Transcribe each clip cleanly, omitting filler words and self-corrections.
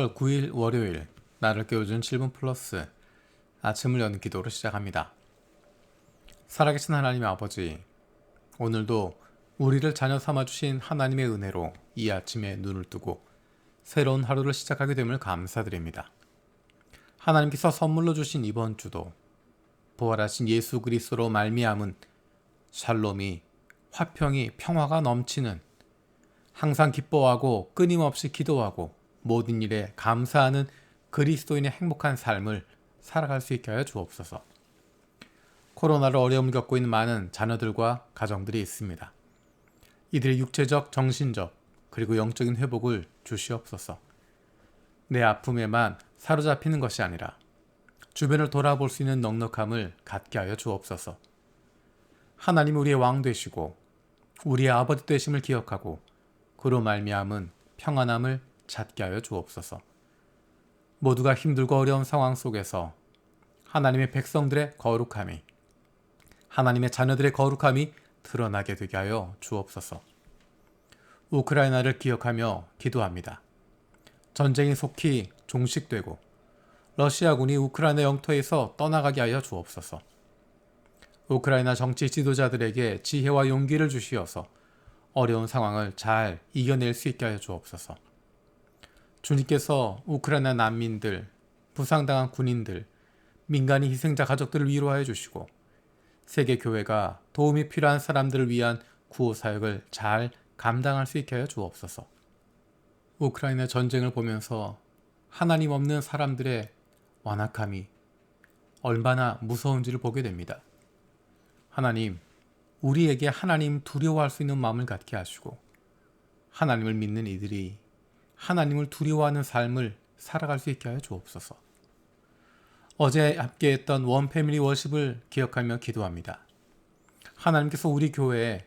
3월 9일 월요일 나를 깨워준 7분 플러스 아침을 여는 기도로 시작합니다. 살아계신 하나님의 아버지, 오늘도 우리를 자녀 삼아주신 하나님의 은혜로 이 아침에 눈을 뜨고 새로운 하루를 시작하게 됨을 감사드립니다. 하나님께서 선물로 주신 이번 주도 부활하신 예수 그리스도로 말미암은 샬롬이, 화평이, 평화가 넘치는, 항상 기뻐하고 끊임없이 기도하고 모든 일에 감사하는 그리스도인의 행복한 삶을 살아갈 수 있게 하여 주옵소서. 코로나로 어려움을 겪고 있는 많은 자녀들과 가정들이 있습니다. 이들의 육체적, 정신적, 그리고 영적인 회복을 주시옵소서. 내 아픔에만 사로잡히는 것이 아니라 주변을 돌아볼 수 있는 넉넉함을 갖게 하여 주옵소서. 하나님 우리의 왕 되시고 우리의 아버지 되심을 기억하고 그로 말미암은 평안함을 찾게 하여 주옵소서. 모두가 힘들고 어려운 상황 속에서 하나님의 백성들의 거룩함이, 하나님의 자녀들의 거룩함이 드러나게 되게 하여 주옵소서. 우크라이나를 기억하며 기도합니다. 전쟁이 속히 종식되고 러시아군이 우크라이나 영토에서 떠나가게 하여 주옵소서. 우크라이나 정치 지도자들에게 지혜와 용기를 주시어서 어려운 상황을 잘 이겨낼 수 있게 하여 주옵소서. 주님께서 우크라이나 난민들, 부상당한 군인들, 민간인 희생자 가족들을 위로하여 주시고 세계 교회가 도움이 필요한 사람들을 위한 구호 사역을 잘 감당할 수 있게 하여 주옵소서. 우크라이나 전쟁을 보면서 하나님 없는 사람들의 완악함이 얼마나 무서운지를 보게 됩니다. 하나님, 우리에게 하나님 두려워할 수 있는 마음을 갖게 하시고 하나님을 믿는 이들이 하나님을 두려워하는 삶을 살아갈 수 있게 하여 주옵소서. 어제 함께했던 원패밀리 워십을 기억하며 기도합니다. 하나님께서 우리 교회에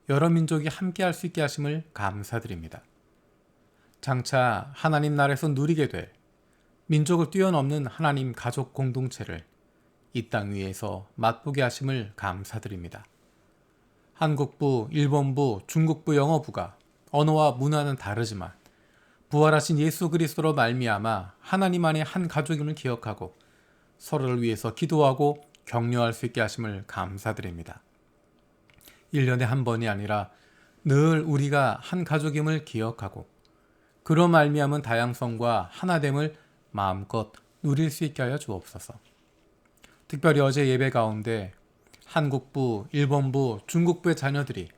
여러 민족이 함께할 수 있게 하심을 감사드립니다. 장차 하나님 나라에서 누리게 될 민족을 뛰어넘는 하나님 가족 공동체를 이 땅 위에서 맛보게 하심을 감사드립니다. 한국부, 일본부, 중국부 영어부가 언어와 문화는 다르지만 부활하신 예수 그리스도로 말미암아 하나님 안에 한 가족임을 기억하고 서로를 위해서 기도하고 격려할 수 있게 하심을 감사드립니다. 1년에 한 번이 아니라 늘 우리가 한 가족임을 기억하고 그로 말미암은 다양성과 하나됨을 마음껏 누릴 수 있게 하여 주옵소서. 특별히 어제 예배 가운데 한국부, 일본부, 중국부의 자녀들이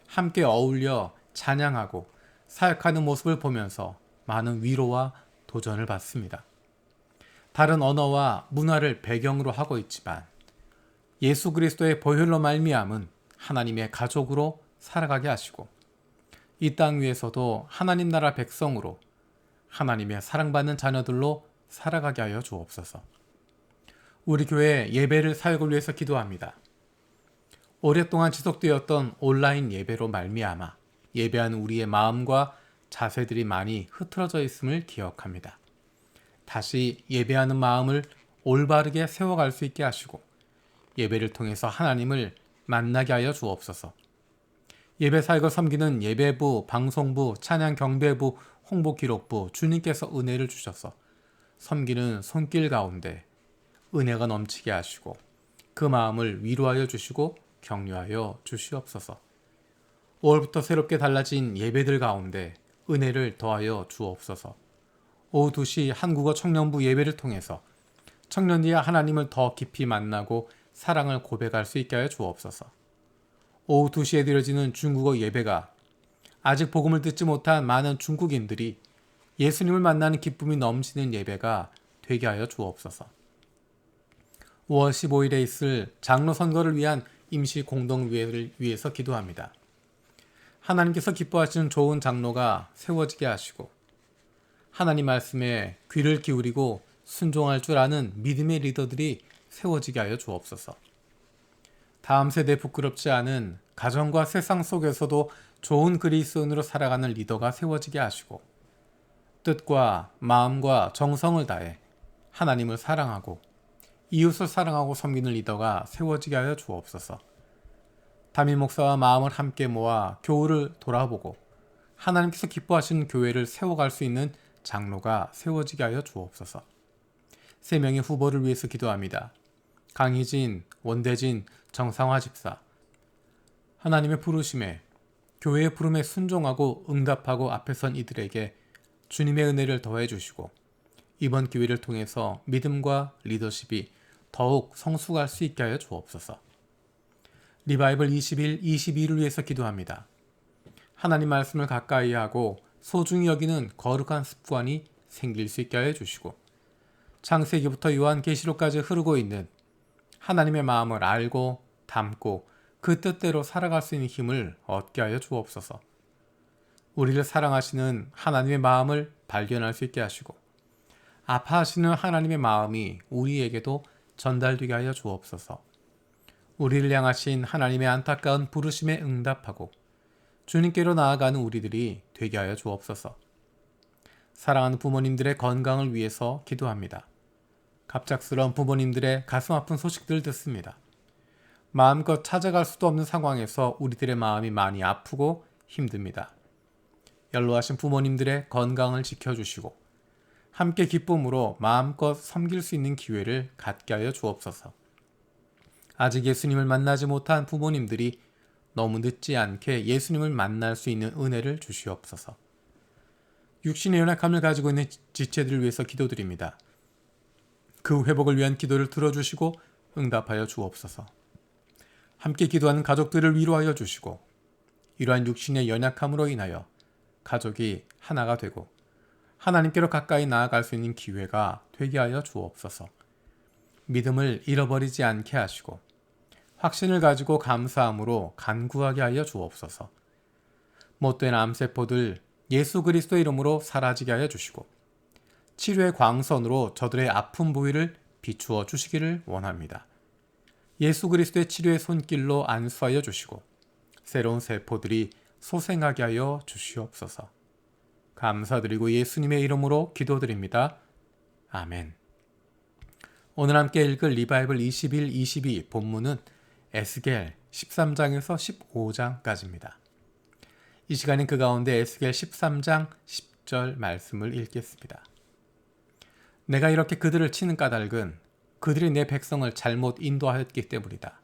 함께 어울려 찬양하고 사역하는 모습을 보면서 많은 위로와 도전을 받습니다. 다른 언어와 문화를 배경으로 하고 있지만 예수 그리스도의 보혈로 말미암은 하나님의 가족으로 살아가게 하시고 이 땅 위에서도 하나님 나라 백성으로 하나님의 사랑받는 자녀들로 살아가게 하여 주옵소서. 우리 교회 예배를 사역을 위해서 기도합니다. 오랫동안 지속되었던 온라인 예배로 말미암아 예배하는 우리의 마음과 자세들이 많이 흐트러져 있음을 기억합니다. 다시 예배하는 마음을 올바르게 세워갈 수 있게 하시고 예배를 통해서 하나님을 만나게 하여 주옵소서. 예배 사역을 섬기는 예배부, 방송부, 찬양 경배부, 홍보기록부 주님께서 은혜를 주셔서 섬기는 손길 가운데 은혜가 넘치게 하시고 그 마음을 위로하여 주시고 격려하여 주시옵소서. 5월부터 새롭게 달라진 예배들 가운데 은혜를 더하여 주옵소서. 오후 2시 한국어 청년부 예배를 통해서 청년들이 하나님을 더 깊이 만나고 사랑을 고백할 수 있게 하여 주옵소서. 오후 2시에 드려지는 중국어 예배가 아직 복음을 듣지 못한 많은 중국인들이 예수님을 만나는 기쁨이 넘치는 예배가 되게 하여 주옵소서. 5월 15일에 있을 장로 선거를 위한 임시 공동위회를 위해서 기도합니다. 하나님께서 기뻐하시는 좋은 장로가 세워지게 하시고 하나님 말씀에 귀를 기울이고 순종할 줄 아는 믿음의 리더들이 세워지게 하여 주옵소서. 다음 세대에 부끄럽지 않은 가정과 세상 속에서도 좋은 그리스도인으로 살아가는 리더가 세워지게 하시고 뜻과 마음과 정성을 다해 하나님을 사랑하고 이웃을 사랑하고 섬기는 리더가 세워지게 하여 주옵소서. 담임 목사와 마음을 함께 모아 교우를 돌아보고 하나님께서 기뻐하시는 교회를 세워갈 수 있는 장로가 세워지게 하여 주옵소서. 3명의 후보를 위해서 기도합니다. 강희진, 원대진, 정상화 집사. 하나님의 부르심에, 교회의 부름에 순종하고 응답하고 앞에 선 이들에게 주님의 은혜를 더해 주시고 이번 기회를 통해서 믿음과 리더십이 더욱 성숙할 수 있게 하여 주옵소서. 리바이벌 21, 22를 위해서 기도합니다. 하나님 말씀을 가까이 하고 소중히 여기는 거룩한 습관이 생길 수 있게 하여 주시고 창세기부터 요한계시록까지 흐르고 있는 하나님의 마음을 알고 담고 그 뜻대로 살아갈 수 있는 힘을 얻게 하여 주옵소서. 우리를 사랑하시는 하나님의 마음을 발견할 수 있게 하시고 아파하시는 하나님의 마음이 우리에게도 전달되게 하여 주옵소서. 우리를 향하신 하나님의 안타까운 부르심에 응답하고 주님께로 나아가는 우리들이 되게 하여 주옵소서. 사랑하는 부모님들의 건강을 위해서 기도합니다. 갑작스러운 부모님들의 가슴 아픈 소식들 듣습니다. 마음껏 찾아갈 수도 없는 상황에서 우리들의 마음이 많이 아프고 힘듭니다. 연로하신 부모님들의 건강을 지켜주시고 함께 기쁨으로 마음껏 섬길 수 있는 기회를 갖게 하여 주옵소서. 아직 예수님을 만나지 못한 부모님들이 너무 늦지 않게 예수님을 만날 수 있는 은혜를 주시옵소서. 육신의 연약함을 가지고 있는 지체들을 위해서 기도드립니다. 그 회복을 위한 기도를 들어주시고 응답하여 주옵소서. 함께 기도하는 가족들을 위로하여 주시고 이러한 육신의 연약함으로 인하여 가족이 하나가 되고 하나님께로 가까이 나아갈 수 있는 기회가 되게 하여 주옵소서. 믿음을 잃어버리지 않게 하시고 확신을 가지고 감사함으로 간구하게 하여 주옵소서. 못된 암세포들 예수 그리스도의 이름으로 사라지게 하여 주시고 치료의 광선으로 저들의 아픈 부위를 비추어 주시기를 원합니다. 예수 그리스도의 치료의 손길로 안수하여 주시고 새로운 세포들이 소생하게 하여 주시옵소서. 감사드리고 예수님의 이름으로 기도드립니다. 아멘. 오늘 함께 읽을 리바이벌 21, 22 본문은 에스겔 13장에서 15장까지입니다. 이 시간엔 그 가운데 에스겔 13장 10절 말씀을 읽겠습니다. 내가 이렇게 그들을 치는 까닭은 그들이 내 백성을 잘못 인도하였기 때문이다.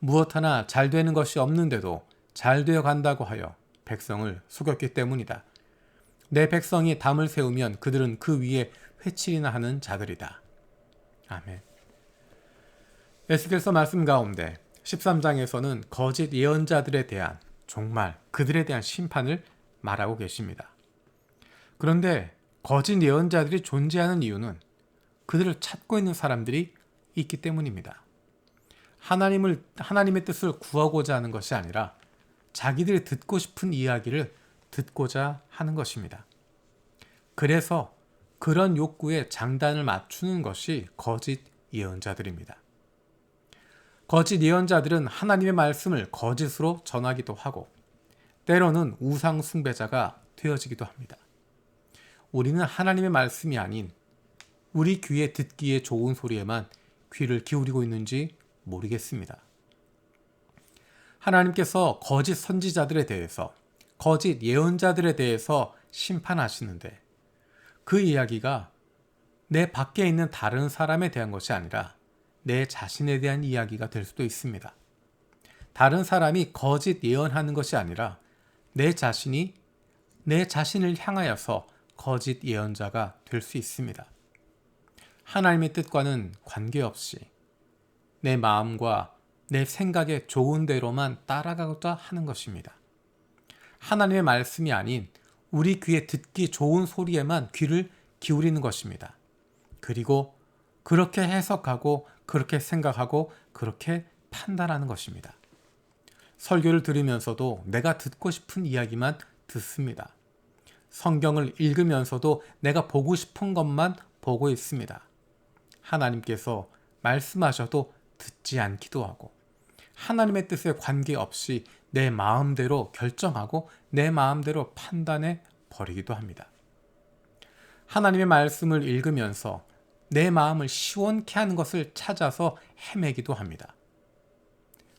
무엇 하나 잘 되는 것이 없는데도 잘 되어 간다고 하여 백성을 속였기 때문이다. 내 백성이 담을 세우면 그들은 그 위에 회칠이나 하는 자들이다. 아멘. 에스겔서 말씀 가운데 13장에서는 거짓 예언자들에 대한 정말 그들에 대한 심판을 말하고 계십니다. 그런데 거짓 예언자들이 존재하는 이유는 그들을 찾고 있는 사람들이 있기 때문입니다. 하나님의 뜻을 구하고자 하는 것이 아니라 자기들이 듣고 싶은 이야기를 듣고자 하는 것입니다. 그래서 그런 욕구에 장단을 맞추는 것이 거짓 예언자들입니다. 거짓 예언자들은 하나님의 말씀을 거짓으로 전하기도 하고 때로는 우상 숭배자가 되어지기도 합니다. 우리는 하나님의 말씀이 아닌 우리 귀에 듣기에 좋은 소리에만 귀를 기울이고 있는지 모르겠습니다. 하나님께서 거짓 선지자들에 대해서 거짓 예언자들에 대해서 심판하시는데 그 이야기가 내 밖에 있는 다른 사람에 대한 것이 아니라 내 자신에 대한 이야기가 될 수도 있습니다. 다른 사람이 거짓 예언하는 것이 아니라 내 자신이 내 자신을 향하여서 거짓 예언자가 될 수 있습니다. 하나님의 뜻과는 관계없이 내 마음과 내 생각에 좋은 대로만 따라가고자 하는 것입니다. 하나님의 말씀이 아닌 우리 귀에 듣기 좋은 소리에만 귀를 기울이는 것입니다. 그리고 그렇게 해석하고 그렇게 생각하고 그렇게 판단하는 것입니다. 설교를 들으면서도 내가 듣고 싶은 이야기만 듣습니다. 성경을 읽으면서도 내가 보고 싶은 것만 보고 있습니다. 하나님께서 말씀하셔도 듣지 않기도 하고 하나님의 뜻에 관계없이 내 마음대로 결정하고 내 마음대로 판단해 버리기도 합니다. 하나님의 말씀을 읽으면서 내 마음을 시원케 하는 것을 찾아서 헤매기도 합니다.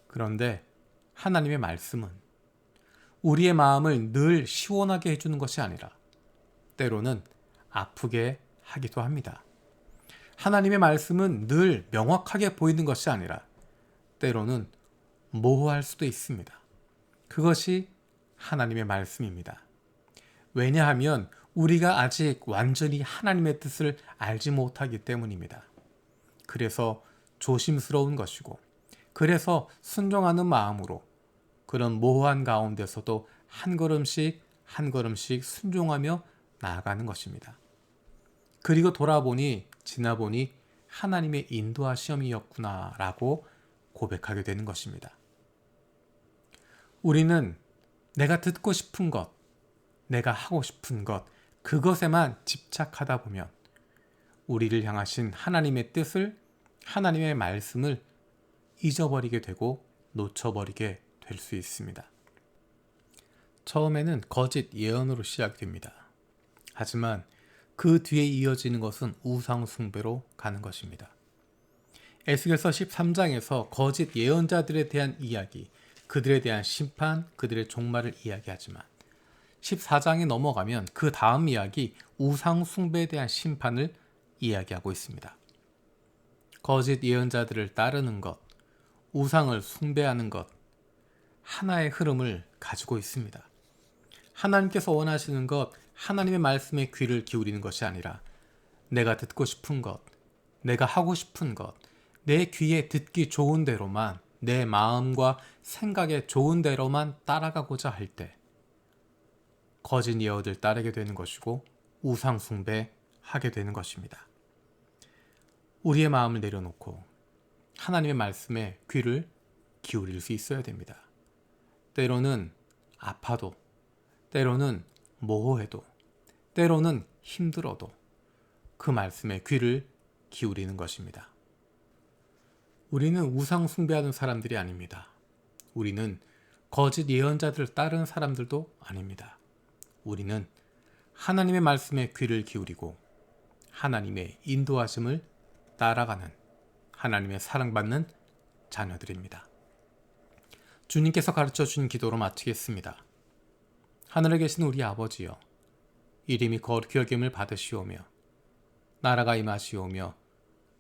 그런데 하나님의 말씀은 우리의 마음을 늘 시원하게 해주는 것이 아니라 때로는 아프게 하기도 합니다. 하나님의 말씀은 늘 명확하게 보이는 것이 아니라 때로는 모호할 수도 있습니다. 그것이 하나님의 말씀입니다. 왜냐하면 우리가 아직 완전히 하나님의 뜻을 알지 못하기 때문입니다. 그래서 조심스러운 것이고, 그래서 순종하는 마음으로 그런 모호한 가운데서도 한 걸음씩 한 걸음씩 순종하며 나아가는 것입니다. 그리고 돌아보니 지나보니 하나님의 인도하시험이었구나 라고 고백하게 되는 것입니다. 우리는 내가 듣고 싶은 것, 내가 하고 싶은 것, 그것에만 집착하다 보면 우리를 향하신 하나님의 뜻을, 하나님의 말씀을 잊어버리게 되고 놓쳐버리게 될 수 있습니다. 처음에는 거짓 예언으로 시작됩니다. 하지만 그 뒤에 이어지는 것은 우상 숭배로 가는 것입니다. 에스겔서 13장에서 거짓 예언자들에 대한 이야기, 그들에 대한 심판, 그들의 종말을 이야기하지만 14장에 넘어가면 그 다음 이야기 우상 숭배에 대한 심판을 이야기하고 있습니다. 거짓 예언자들을 따르는 것, 우상을 숭배하는 것, 하나의 흐름을 가지고 있습니다. 하나님께서 원하시는 것, 하나님의 말씀에 귀를 기울이는 것이 아니라 내가 듣고 싶은 것, 내가 하고 싶은 것, 내 귀에 듣기 좋은 대로만, 내 마음과 생각에 좋은 대로만 따라가고자 할 때 거짓 예언을 따르게 되는 것이고 우상 숭배하게 되는 것입니다. 우리의 마음을 내려놓고 하나님의 말씀에 귀를 기울일 수 있어야 됩니다. 때로는 아파도, 때로는 모호해도, 때로는 힘들어도 그 말씀에 귀를 기울이는 것입니다. 우리는 우상 숭배하는 사람들이 아닙니다. 우리는 거짓 예언자들을 따르는 사람들도 아닙니다. 우리는 하나님의 말씀에 귀를 기울이고 하나님의 인도하심을 따라가는 하나님의 사랑받는 자녀들입니다. 주님께서 가르쳐 주신 기도로 마치겠습니다. 하늘에 계신 우리 아버지여, 이름이 거룩히 여김을 받으시오며 나라가 임하시오며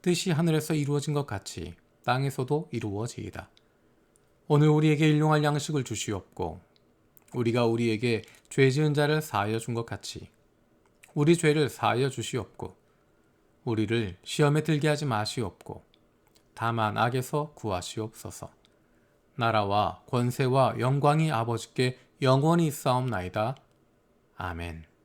뜻이 하늘에서 이루어진 것 같이 땅에서도 이루어지이다. 오늘 우리에게 일용할 양식을 주시옵고 우리가 우리에게 죄 지은 자를 사하여 준 것 같이 우리 죄를 사하여 주시옵고 우리를 시험에 들게 하지 마시옵고 다만 악에서 구하시옵소서. 나라와 권세와 영광이 아버지께 영원히 있사옵나이다. 아멘.